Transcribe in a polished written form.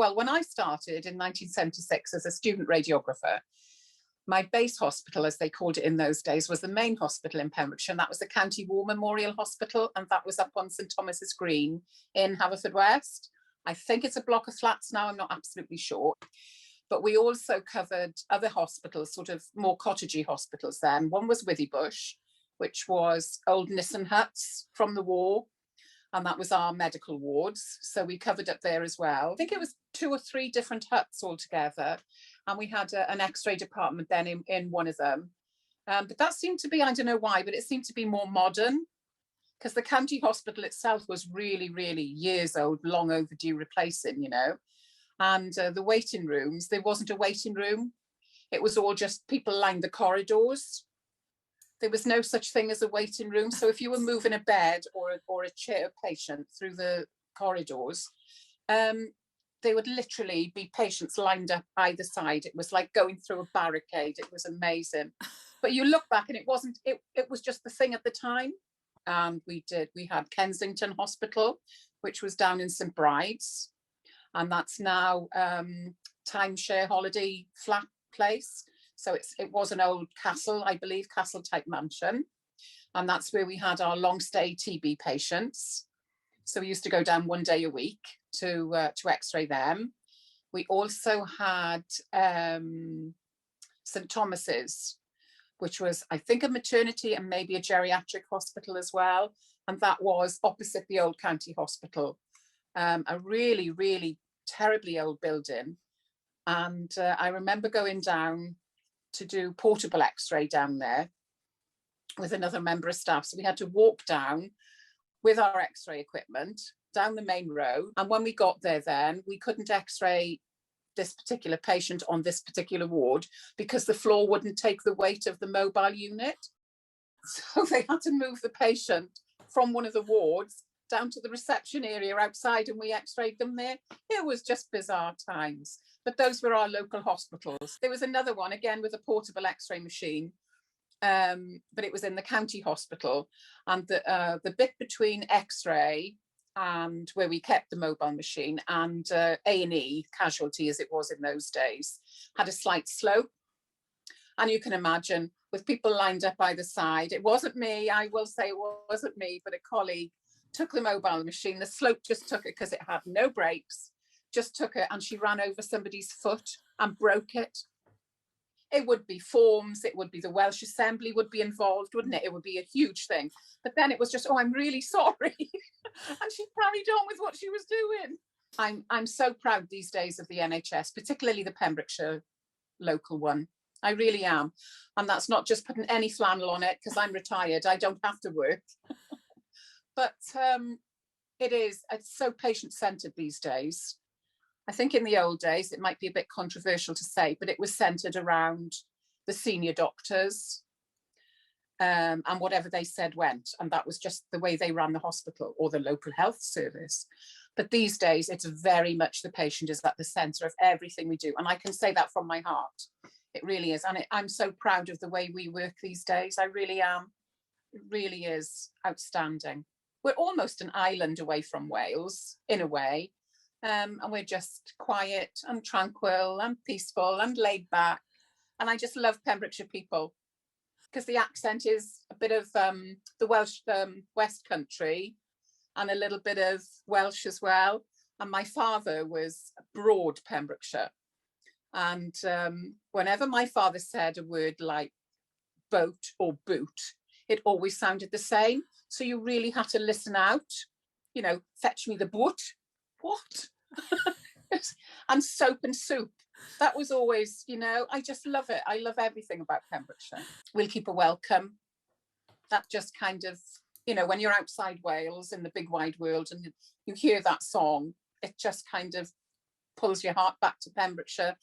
Well, when I started in 1976 as a student radiographer, my base hospital, as they called it in those days, was the main hospital in Pembrokeshire, and that was the County War Memorial Hospital, and that was up on St Thomas's Green in Haverfordwest. I think it's a block of flats now, I'm not absolutely sure. But we also covered other hospitals, sort of more cottagey hospitals then. One was Withybush, which was old Nissen huts from the war, and that was our medical wards. So we covered up there as well. I think it was 2 or 3 different huts altogether. And we had an X-ray department then in one of them. But that seemed to be, I don't know why, but it seemed to be more modern, because the county hospital itself was really, really years old, long overdue replacing, you know. And the waiting rooms, there wasn't a waiting room. It was all just people lined the corridors. There was no such thing as a waiting room. So if you were moving a bed or a chair patient through the corridors, there would literally be patients lined up either side. It was like going through a barricade. It was amazing. But you look back and it wasn't, it was just the thing at the time. And we had Kensington Hospital, which was down in St Bride's. And that's now timeshare holiday flat place. So it was an old castle, I believe, castle type mansion. And that's where we had our long stay TB patients. So we used to go down 1 day a week to x-ray them. We also had St Thomas's, which was, I think, a maternity and maybe a geriatric hospital as well. And that was opposite the old county hospital. A really, really terribly old building. And I remember going down to do portable x-ray down there with another member of staff. So we had to walk down with our x-ray equipment down the main road. And when we got there then, we couldn't x-ray this particular patient on this particular ward because the floor wouldn't take the weight of the mobile unit. So they had to move the patient from one of the wards down to the reception area outside, and we x-rayed them there. It was just bizarre times. But those were our local hospitals. There was another one, again, with a portable x-ray machine, but it was in the county hospital. And the bit between x-ray and where we kept the mobile machine and A&E, casualty as it was in those days, had a slight slope. And you can imagine, with people lined up either side, it wasn't me, I will say it wasn't me, but a colleague took the mobile machine. The slope just took it because it had no brakes, just took it, and she ran over somebody's foot and broke it. It would be forms, it would be the Welsh Assembly would be involved, wouldn't it? It would be a huge thing. But then it was just, oh, I'm really sorry. And she carried on with what she was doing. I'm so proud these days of the NHS, particularly the Pembrokeshire local one. I really am. And that's not just putting any flannel on it because I'm retired, I don't have to work. But it's so patient-centred these days. I think in the old days, it might be a bit controversial to say, but it was centred around the senior doctors and whatever they said went. And that was just the way they ran the hospital or the local health service. But these days, it's very much the patient is at the centre of everything we do. And I can say that from my heart. It really is. And I'm so proud of the way we work these days. I really am. It really is outstanding. We're almost an island away from Wales, in a way. And we're just quiet and tranquil and peaceful and laid back. And I just love Pembrokeshire people because the accent is a bit of the Welsh West Country and a little bit of Welsh as well. And my father was broad Pembrokeshire. And whenever my father said a word like boat or boot, it always sounded the same. So you really had to listen out, you know, fetch me the boot. What? And soap and soup. That was always, you know, I just love it. I love everything about Pembrokeshire. We'll keep a welcome. That just kind of, you know, when you're outside Wales in the big wide world and you hear that song, it just kind of pulls your heart back to Pembrokeshire